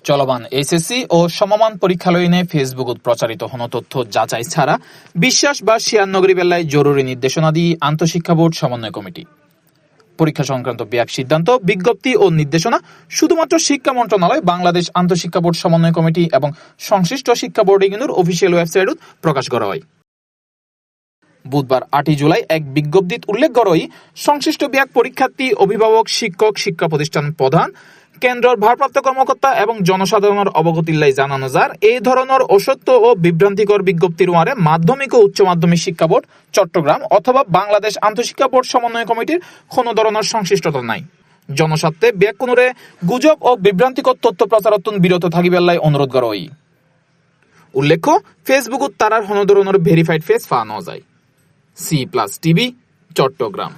চলমান এসএসসি ও সমমান পরীক্ষালয়নে ফেসবুকত প্রচারিত হন তথ্য যাচাই ছাড়া বিশ্বাস বা শেয়ার নগরী বেলায় জরুরি নির্দেশনাদি আন্তঃশিক্ষা বোর্ড সমন্বয় কমিটি পরীক্ষা সংক্রান্ত ব্যাক সিদ্ধান্ত বিজ্ঞপ্তি ও নির্দেশনা শুধুমাত্র শিক্ষা মন্ত্রণালয় বাংলাদেশ আন্তঃশিক্ষা বোর্ড সমন্বয় কমিটি এবং সংশ্লিষ্ট শিক্ষা বোর্ডিংয়ের অফিসিয়াল ওয়েবসাইটত প্রকাশ করা হয়। বুধবার 8 জুলাই এক বিজ্ঞপ্তিত উল্লেখ করা সংশ্লিষ্ট ব্যাক পরীক্ষার্থী অভিভাবক শিক্ষক শিক্ষা প্রতিষ্ঠান প্রধান কেন্দ্রের ভারপ্রাপ্ত কর্মকর্তা এবং জনসাধারণের অবগতির জানানো যার এই ধরনের অসত্য ও বিভ্রান্তিকর বিজ্ঞপ্তির ওয়ারে মাধ্যমিক ও উচ্চ মাধ্যমিক শিক্ষা বোর্ড চট্টগ্রাম অথবা বাংলাদেশ আন্তঃশিক্ষা বোর্ড সমন্বয় কমিটির কোনো ধরনের সংশ্লিষ্টতা নাই। জনস্বার্থে ব্যাক কোনরে গুজব ও বিভ্রান্তিকর তথ্য প্রচারত্বন বিরত থাকিবার লাই অনুরোধ করা হয়। উল্লেখ্য ফেসবুকত তারার কোনো ধরনের ভেরিফাইড পেজ পাওয়া যায়। C+ TV Chittagong.